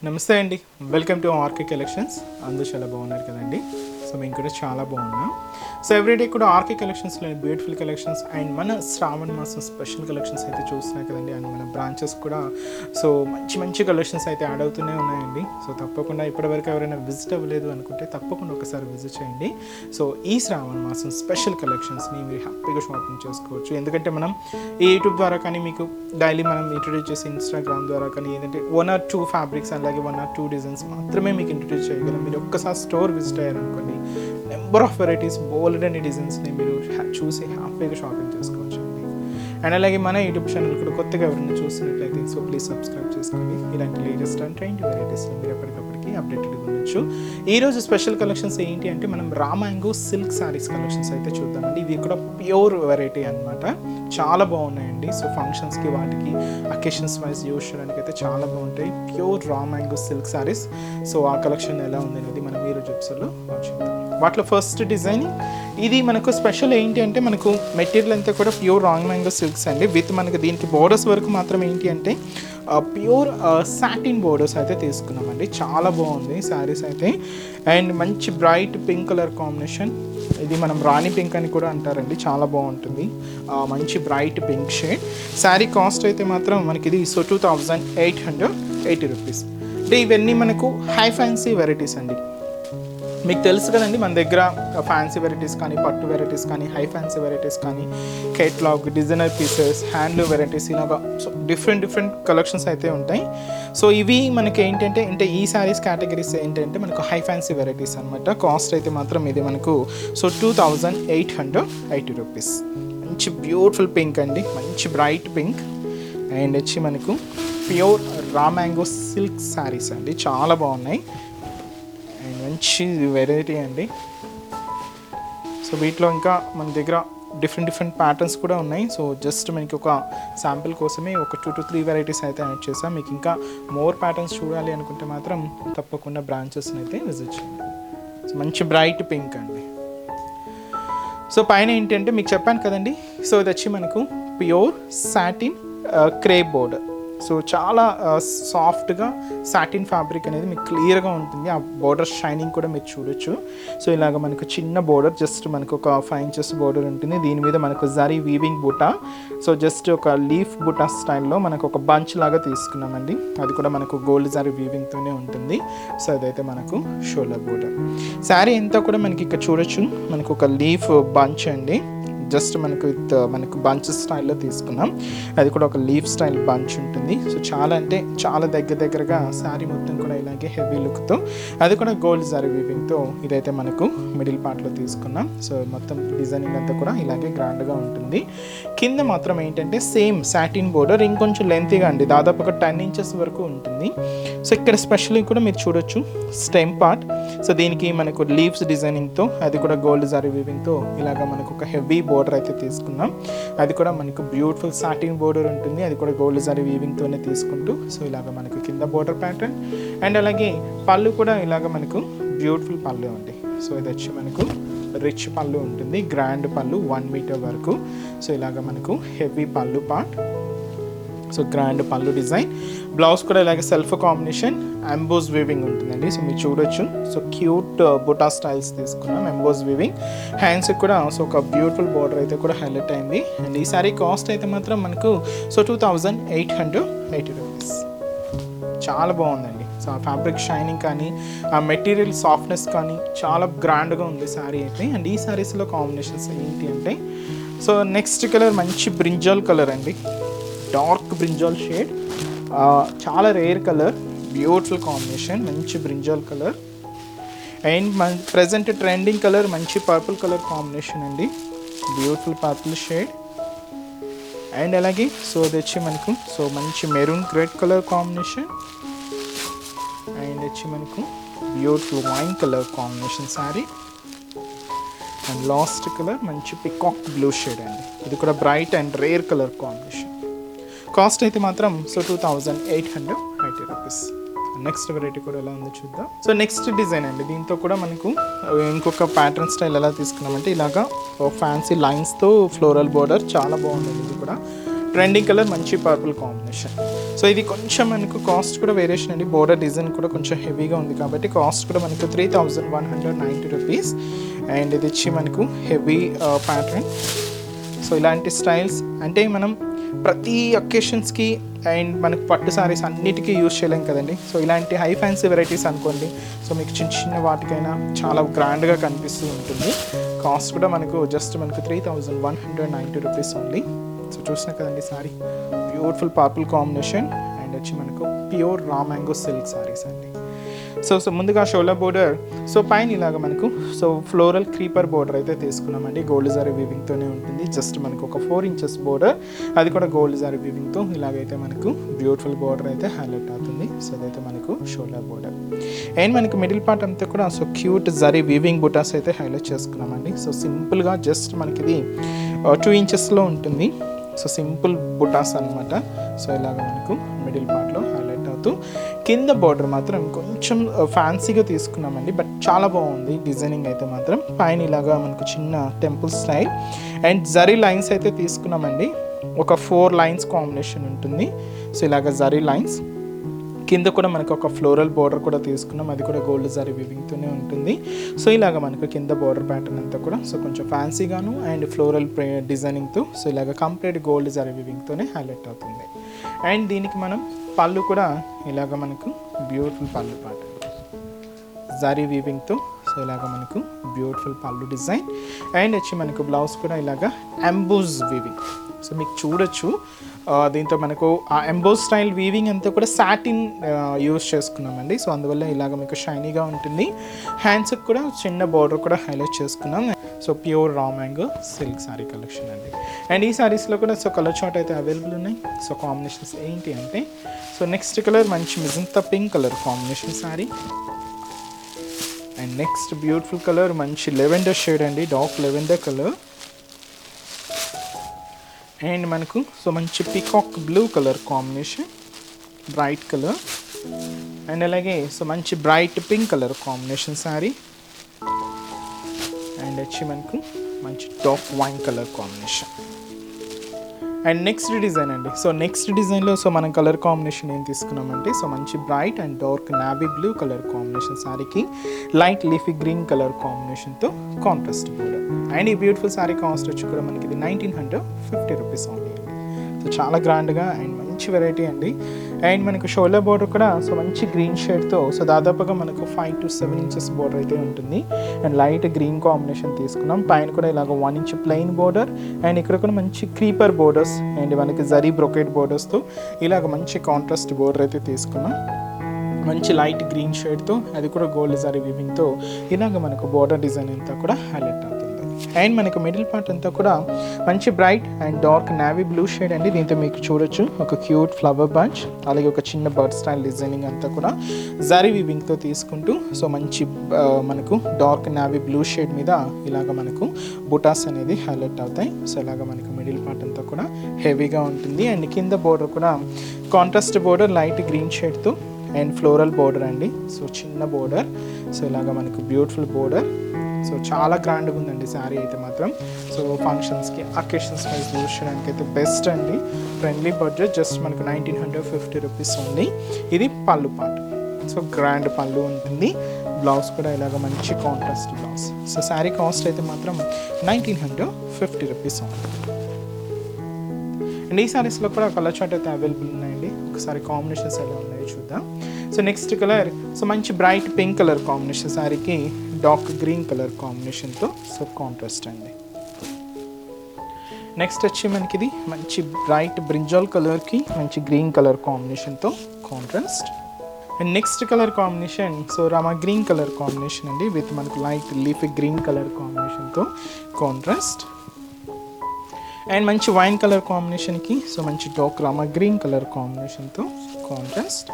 నమస్తే అండి, welcome to RK collections. అందరూ చాలా బాగున్నారు కదండి. సో మేము కూడా చాలా బాగున్నాం. సో ఎవ్రీడే కూడా ఆర్కే కలెక్షన్స్లో బ్యూటిఫుల్ కలెక్షన్స్ అండ్ మన శ్రావణ మాసం స్పెషల్ కలెక్షన్స్ అయితే చూస్తున్నాయి కదండి. అండ్ మన బ్రాంచెస్ కూడా సో మంచి మంచి కలెక్షన్స్ అయితే యాడ్ అవుతూనే ఉన్నాయండి. సో తప్పకుండా ఇప్పటివరకు ఎవరైనా విజిట్ అవ్వలేదు అనుకుంటే తప్పకుండా ఒకసారి విజిట్ చేయండి. సో ఈ శ్రావణ మాసం స్పెషల్ కలెక్షన్స్ని మీరు హ్యాపీగా షాపింగ్ చేసుకోవచ్చు. ఎందుకంటే మనం ఈ యూట్యూబ్ ద్వారా కానీ మీకు డైలీ మనం ఇంట్రడ్యూస్ చేసి ఇన్స్టాగ్రామ్ ద్వారా కానీ ఏంటంటే 1 or 2 ఫ్యాబ్రిక్స్ అలాగే 1 or 2 డిజైన్స్ మాత్రమే మీకు ఇంట్రడ్యూస్ చేయగలం. మీరు ఒక్కసారి స్టోర్ విజిట్ అయ్యారనుకోండి, number of varieties bold and డిజైన్స్ని మీరు చూసి హ్యాపీగా షాపింగ్ చేసుకోవచ్చు అండి. అండ్ అలాగే మన యూట్యూబ్ ఛానల్ కూడా కొత్తగా ఎవరైనా చూస్తున్నట్లయితే సో ప్లీజ్ సబ్స్క్రైబ్ చేసుకోండి. ఇలాంటి లేటెస్ట్ అండ్ ట్రెండ్ వెరైటీస్ని మీరు ఎప్పటికప్పటికి అప్డేటెడ్గా ఉండొచ్చు. ఈరోజు స్పెషల్ కలెక్షన్స్ ఏంటి అంటే మనం raw mango silk saris collections అయితే చూద్దామండి. ఇవి కూడా ప్యూర్ వెరైటీ అనమాట, చాలా బాగున్నాయండి. సో ఫంక్షన్స్కి వాటికి అకేషన్స్ వైజ్ యూస్ చేయడానికి అయితే చాలా బాగుంటాయి. Pure raw mango silk saris. So ఆ కలెక్షన్ ఎలా ఉంది అనేది మనం ఈరోజు ఎపిసోడ్లో చూద్దాం. వాటిలో ఫస్ట్ డిజైన్ ఇది మనకు స్పెషల్ ఏంటి అంటే మనకు మెటీరియల్ అంతా కూడా ప్యూర్ రా మ్యాంగో సిల్క్స్ అండి. విత్ మనకి దీనికి బోర్డర్స్ వరకు మాత్రం ఏంటి అంటే ప్యూర్ సాటిన్ బోర్డర్స్ అయితే తీసుకున్నామండి. చాలా బాగుంది శారీస్ అయితే. అండ్ మంచి బ్రైట్ పింక్ కలర్ కాంబినేషన్. ఇది మనం రాణి పింక్ అని కూడా అంటారండి, చాలా బాగుంటుంది. మంచి bright pink shade. Sari cost అయితే మాత్రం మనకి ఇది 2880 రూపీస్. అంటే ఇవన్నీ మనకు హై ఫ్యాన్సీ వెరైటీస్ అండి. మీకు తెలుసు కదండి, మన దగ్గర ఫ్యాన్సీ వెరైటీస్ కానీ, పట్టు వెరైటీస్ కానీ, హై ఫ్యాన్సీ వెరైటీస్ కానీ, catalogue, designer pieces, handloom varieties, ఇలాగా సో డిఫరెంట్ కలెక్షన్స్ అయితే ఉంటాయి. సో ఇవి మనకి ఏంటంటే ఈ శారీస్ కేటగిరీస్ ఏంటంటే మనకు హై ఫ్యాన్సీ వెరైటీస్ అనమాట. కాస్ట్ అయితే మాత్రం ఇది మనకు 2880 రూపీస్. మంచి బ్యూటిఫుల్ పింక్ అండి, మంచి బ్రైట్ పింక్. అండ్ వచ్చి మనకు pure raw mango silk saris అండి, చాలా బాగున్నాయి. అండ్ మంచి వెరైటీ అండి. సో వీటిలో ఇంకా మన దగ్గర డిఫరెంట్ ప్యాటర్న్స్ కూడా ఉన్నాయి. సో జస్ట్ మనకి ఒక శాంపిల్ కోసమే ఒక 2 to 3 వెరైటీస్ అయితే యాడ్ చేసాం. మీకు ఇంకా మోర్ ప్యాటర్న్స్ చూడాలి అనుకుంటే మాత్రం తప్పకుండా బ్రాంచెస్ని అయితే విజిట్ చేయండి. సో మంచి బ్రైట్ పింక్ అండి. సో పైన ఏంటంటే మీకు చెప్పాను కదండి, సో ఇది వచ్చి మనకు pure satin crepe border. So చాలా సాఫ్ట్గా సాటిన్ ఫ్యాబ్రిక్ అనేది మీకు క్లియర్గా ఉంటుంది. ఆ బోర్డర్ షైనింగ్ కూడా మీరు చూడొచ్చు. సో ఇలాగ మనకు చిన్న బోర్డర్, జస్ట్ మనకు ఒక 5 inches బోర్డర్ ఉంటుంది. దీని మీద మనకు zari weaving buta, so just ఒక లీఫ్ బుటా స్టైల్లో మనకు ఒక బంచ్ లాగా తీసుకున్నామండి. అది కూడా మనకు గోల్డ్ జరీ వీవింగ్తోనే ఉంటుంది. సో అదైతే మనకు షోల్డర్ బోర్డర్. శారీ అంతా కూడా మనకి ఇక్కడ చూడొచ్చు, మనకు ఒక లీఫ్ బంచ్ అండి. జస్ట్ మనకు బంచ్ స్టైల్లో తీసుకున్నాం. అది కూడా ఒక లీఫ్ స్టైల్ బంచ్ ఉంటుంది. సో చాలా అంటే చాలా దగ్గరగా శారీ మొత్తం కూడా ఇలాగే హెవీ లుక్తో, అది కూడా గోల్డ్ జరీ వీవింగ్తో ఇదైతే మనకు మిడిల్ పార్ట్లో తీసుకున్నాం. సో మొత్తం డిజైనింగ్ అంతా కూడా ఇలాగే గ్రాండ్గా ఉంటుంది. కింద మాత్రం ఏంటంటే సేమ్ సాటిన్ బోర్డర్, ఇంకొంచెం లెంతీగా అండి, దాదాపు ఒక 10 inches వరకు ఉంటుంది. సో ఇక్కడ స్పెషల్లీ కూడా మీరు చూడొచ్చు స్టెమ్ పార్ట్. సో దీనికి మనకు లీవ్స్ డిజైనింగ్తో, అది కూడా గోల్డ్ జరీ వీవింగ్తో ఇలాగ మనకు ఒక హెవీ బోర్డర్ అయితే తీసుకున్నాం. అది కూడా మనకు బ్యూటిఫుల్ సాటిన్ బోర్డర్ ఉంటుంది. అది కూడా గోల్డ్ జరీ వీవింగ్తోనే తీసుకుంటూ సో ఇలాగ మనకు కింద బోర్డర్ ప్యాటర్న్. అండ్ అలాగే పళ్ళు కూడా ఇలాగ మనకు బ్యూటిఫుల్ పళ్ళు అండి. సో ఇది వచ్చి మనకు రిచ్ పళ్ళు ఉంటుంది, గ్రాండ్ పళ్ళు 1 meter వరకు. సో ఇలాగ మనకు హెవీ పళ్ళు పార్ట్. సో గ్రాండ్ పళ్ళు డిజైన్. బ్లౌజ్ కూడా ఇలాగే సెల్ఫ్ కాంబినేషన్, ఎంబోస్ వీవింగ్ ఉంటుందండి. సో మీరు చూడొచ్చు. సో క్యూట్ బుటా స్టైల్స్ తీసుకున్నాం, ఎంబోస్ వీవింగ్. హ్యాండ్స్కి కూడా సో ఒక బ్యూటిఫుల్ బోర్డర్ అయితే కూడా హైలైట్ అయింది. అండ్ ఈ సారీ కాస్ట్ అయితే మాత్రం మనకు సో 2880 రూపీస్. చాలా బాగుందండి. సో ఆ ఫ్యాబ్రిక్ షైనింగ్ కానీ, ఆ మెటీరియల్ సాఫ్ట్నెస్ కానీ చాలా గ్రాండ్గా ఉంది శారీ అయితే. అండ్ ఈ శారీస్లో కాంబినేషన్స్ ఏంటి అంటే సో నెక్స్ట్ కలర్ మంచి బ్రింజాల్ కలర్ అండి, డార్క్ బ్రింజాల్ షేడ్. చాలా రేర్ కలర్, బ్యూటిఫుల్ కాంబినేషన్, మంచి brinjal colour. And present trending colour మంచి పర్పుల్ కలర్ కాంబినేషన్ అండి, బ్యూటిఫుల్ పర్పుల్ షేడ్. అండ్ అలాగే సో అది వచ్చి మనకు సో మంచి maroon red colour combination. And వచ్చి మనకు beautiful wine colour combination sari. And last colour మంచి పికాక్ బ్లూ షేడ్ అండి, ఇది కూడా bright and rare colour combination. Cost అయితే మాత్రం సో 2880 రూపీస్. నెక్స్ట్ వెరైటీ కూడా ఎలా ఉందో చూద్దాం. సో నెక్స్ట్ డిజైన్ అండి, దీంతో కూడా మనకు ఇంకొక ప్యాటర్న్ స్టైల్ ఎలా తీసుకున్నామంటే ఇలాగా ఫ్యాన్సీ లైన్స్తో ఫ్లోరల్ బోర్డర్, చాలా బాగుంది. ఇది కూడా ట్రెండింగ్ కలర్ మంచి పర్పుల్ కాంబినేషన్. సో ఇది కొంచెం మనకు కాస్ట్ కూడా వేరియేషన్ అండి. బోర్డర్ డిజైన్ కూడా కొంచెం హెవీగా ఉంది కాబట్టి కాస్ట్ కూడా మనకు 3190 రూపీస్. అండ్ ఇది వచ్చి మనకు హెవీ ప్యాటర్న్. సో ఇలాంటి స్టైల్స్ అంటే మనం ప్రతి అకేషన్స్కి అండ్ మనకు పట్టు సారీస్ అన్నిటికీ యూజ్ చేయలేం కదండి. సో ఇలాంటి హై ఫ్యాన్సీ వెరైటీస్ అనుకోండి, సో మీకు చిన్న చిన్న వాటికైనా చాలా గ్రాండ్గా కనిపిస్తూ ఉంటుంది. కాస్ట్ కూడా మనకు జస్ట్ మనకు 3190 రూపీస్ ఓన్లీ. సో చూసినా కదండి sorry, beautiful purple combination and వచ్చి మనకు pure raw mango silk saris అండి. సో ముందుగా షోల్డర్ బోర్డర్, సో పైన ఇలాగ మనకు సో ఫ్లోరల్ క్రీపర్ బోర్డర్ అయితే తీసుకున్నామండి. గోల్డ్ జారీ వీవింగ్తోనే ఉంటుంది. జస్ట్ మనకు ఒక 4 ఇంచెస్ బోర్డర్, అది కూడా గోల్డ్ జారీ వీవింగ్తో ఇలాగైతే మనకు బ్యూటిఫుల్ బోర్డర్ అయితే హైలైట్ అవుతుంది. సో అదైతే మనకు షోల్డర్ బోర్డర్. అండ్ మనకు మిడిల్ పార్ట్ అంతా కూడా సో క్యూట్ జరీ వీవింగ్ బుటాస్ అయితే హైలైట్ చేసుకున్నామండి. సో సింపుల్గా జస్ట్ మనకి ఇది 2 ఇంచెస్లో ఉంటుంది. సో సింపుల్ బుటాస్ అనమాట. సో ఇలాగ మనకు మిడిల్ పార్ట్లో హైలైట్ అవుతూ, కింద బార్డర్ మాత్రం కొంచెం ఫ్యాన్సీగా తీసుకున్నామండి, బట్ చాలా బాగుంది డిజైనింగ్ అయితే మాత్రం. పైన ఇలాగా మనకు చిన్న temple style and zari lines అయితే తీసుకున్నామండి. ఒక 4 లైన్స్ కాంబినేషన్ ఉంటుంది. సో ఇలాగ జరీ లైన్స్, కింద కూడా మనకు ఒక ఫ్లోరల్ బార్డర్ కూడా తీసుకున్నాం, అది కూడా గోల్డ్ జారీ వీవింగ్తోనే ఉంటుంది. సో ఇలాగ మనకు కింద బార్డర్ ప్యాటర్న్ అంతా కూడా సో కొంచెం ఫ్యాన్సీగాను అండ్ ఫ్లోరల్ డిజైనింగ్తో సో ఇలాగ కంప్లీట్ గోల్డ్ జారీ వీవింగ్తోనే హైలైట్ అవుతుంది. అండ్ దీనికి మనం పళ్ళు కూడా ఇలాగ మనకు బ్యూటిఫుల్ పళ్ళు ప్యాటర్న్ జారీ వీవింగ్తో సో ఇలాగ మనకు బ్యూటిఫుల్ పళ్ళు డిజైన్. అండ్ వచ్చి మనకు బ్లౌజ్ కూడా ఇలాగ ఎంబోజ్ వీవింగ్. సో మీకు చూడొచ్చు దీంతో మనకు ఆ ఎంబోజ్ స్టైల్ వీవింగ్ అంతా కూడా సాటిన్ యూజ్ చేసుకున్నామండి. సో అందువల్ల ఇలాగ మీకు షైనీగా ఉంటుంది. హ్యాండ్స్కి కూడా చిన్న బార్డర్ కూడా హైలైట్ చేసుకున్నాం. So pure raw mango silk sorry collection అండి. అండ్ ఈ సారీస్లో కూడా సో కలర్ చార్ట్ అయితే అవైలబుల్ ఉన్నాయి. సో కాంబినేషన్స్ ఏంటి అంటే, సో నెక్స్ట్ కలర్ మంచి magenta pink colour combination sorry. And next beautiful colour మంచి లెవెండర్ షేడ్ అండి, డార్క్ లెవెండర్ కలర్. అండ్ మనకు సో మంచి peacock blue colour combination, bright colour. And అలాగే సో మంచి bright pink colour combination sorry. And వచ్చి మనకు మంచి dark wine colour combination. And next design అండి. సో నెక్స్ట్ డిజైన్లో సో మనం కలర్ కాంబినేషన్ ఏం తీసుకున్నామంటే సో మంచి bright and dark navy blue colour combination సారీకి లైట్ లీఫీ గ్రీన్ కలర్ కాంబినేషన్తో కాంట్రాస్ట్ బోర్డర్. అండ్ ఈ బ్యూటిఫుల్ సారీ కాస్ట్ వచ్చి కూడా మనకి ఇది 1950 రూపీస్ ఓన్లీ అండి. సో చాలా గ్రాండ్గా అండ్ మంచి వెరైటీ అండి. అండ్ మనకు షోల్డర్ బోర్డర్ కూడా సో మంచి గ్రీన్ షేడ్తో సో దాదాపుగా మనకు 5 to 7 ఇంచెస్ బోర్డర్ అయితే ఉంటుంది. అండ్ లైట్ గ్రీన్ కాంబినేషన్ తీసుకున్నాం. పైన కూడా ఇలాగ 1 ఇంచ్ ప్లెయిన్ బోర్డర్ అండ్ ఇక్కడ కూడా మంచి క్రీపర్ బోర్డర్స్ అండ్ మనకి జరీ బ్రొకెట్ బోర్డర్స్తో ఇలాగ మంచి కాంట్రాస్ట్ బోర్డర్ అయితే తీసుకున్నాం. మంచి లైట్ గ్రీన్ షేడ్తో, అది కూడా గోల్డ్ జరీ వీవింగ్తో ఇలాగ మనకు బోర్డర్ డిజైన్ అంతా కూడా హైలైట్ అవుతుంది. అండ్ మనకు మిడిల్ పార్ట్ అంతా కూడా మంచి bright and dark navy blue shade అండి. దీంతో మీకు చూడొచ్చు ఒక క్యూట్ ఫ్లవర్ బంచ్, అలాగే ఒక చిన్న బర్డ్ స్టైల్ డిజైనింగ్ అంతా కూడా జరీ వీవింగ్తో తీసుకుంటూ సో మంచి మనకు డార్క్ నావీ బ్లూ షేడ్ మీద ఇలాగ మనకు బుటాస్ అనేది హైలైట్ అవుతాయి. సో ఇలాగ మనకు మిడిల్ పార్ట్ అంతా కూడా హెవీగా ఉంటుంది. అండ్ కింద బోర్డర్ కూడా కాంట్రాస్ట్ బోర్డర్ లైట్ గ్రీన్ షేడ్తో అండ్ ఫ్లోరల్ బోర్డర్ అండి. సో చిన్న బోర్డర్, సో ఇలాగ మనకు బ్యూటిఫుల్ బోర్డర్. సో చాలా గ్రాండ్గా ఉందండి శారీ అయితే మాత్రం. సో ఫంక్షన్స్కి అకేషన్స్ వైజ్ యూజ్ చేయడానికి అయితే బెస్ట్ అండి. ఫ్రెండ్లీ బడ్జెట్, జస్ట్ మనకు 1950 రూపీస్ ఉంది. ఇది పళ్ళు పార్ట్, సో గ్రాండ్ పళ్ళు ఉంటుంది. బ్లౌజ్ కూడా ఇలాగ మంచి contrast blouse. So sari cost అయితే మాత్రం 1950 రూపీస్ ఉంది. అండ్ ఈ సారీస్లో కూడా కలర్ చార్ట్ అయితే అవైలబుల్ ఉన్నాయండి. ఒకసారి కాంబినేషన్స్ ఎలా ఉన్నాయో చూద్దాం. సో నెక్స్ట్ కలర్ సో మంచి బ్రైట్ పింక్ కలర్ కాంబినేషన్ సారీకి డార్క్ గ్రీన్ కలర్ కాంబినేషన్తో సో కాంట్రాస్ట్ అండి. నెక్స్ట్ వచ్చి మనకి ఇది మంచి బ్రైట్ బ్రింజాల్ కలర్కి మంచి గ్రీన్ కలర్ కాంబినేషన్తో contrast. And next colour combination so rama green colour combination అండి, విత్ మనకు లైట్ లీఫీ గ్రీన్ కలర్ కాంబినేషన్తో కాంట్రాస్ట్. అండ్ మంచి వైన్ కలర్ కాంబినేషన్కి సో మంచి డార్క్ రామా గ్రీన్ కలర్ కాంబినేషన్తో కాంట్రాస్ట్.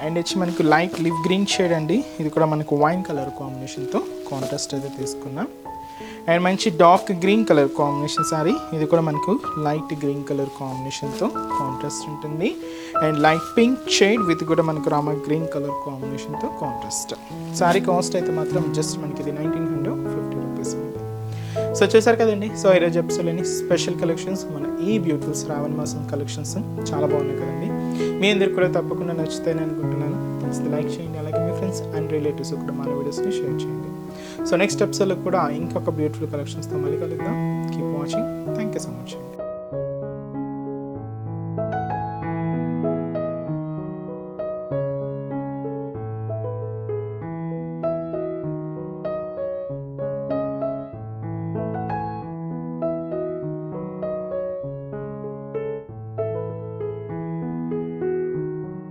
అండ్ వచ్చి మనకు లైట్ లివ్ గ్రీన్ షేడ్ అండి, ఇది కూడా మనకు వైన్ కలర్ కాంబినేషన్తో కాంట్రాస్ట్ అయితే తీసుకున్నాం. అండ్ మంచి dark green colour combination sorry, ఇది కూడా మనకు లైట్ గ్రీన్ కలర్ కాంబినేషన్తో కాంట్రాస్ట్ ఉంటుంది. And light pink shade with కూడా మనకు రామా గ్రీన్ కలర్ కాంబినేషన్తో కాంట్రాస్ట్. సారీ కాస్ట్ అయితే మాత్రం జస్ట్ మనకి ఇది 1950 రూపీస్ ఉంది. సో చూసారు కదండి, సో ఈరోజు ఎపిసోడ్లోని స్పెషల్ కలెక్షన్స్ మన ఈ బ్యూటిఫుల్ శ్రావణ మాసం కలెక్షన్స్ చాలా బాగున్నాయి కదండి. మీ అందరికి కూడా తప్పకుండా నచ్చుతాయని అనుకుంటున్నాను. లైక్ చేయండి, అలాగే మీ ఫ్రెండ్స్ అండ్ రిలేటివ్స్ కూడా మన వీడియోస్ని షేర్ చేయండి. సో నెక్స్ట్ ఎపిసోడ్లో కూడా ఇంకొక బ్యూటిఫుల్ కలెక్షన్స్తో మళ్ళీ కలుద్దాం. Keep watching. Thank you so much.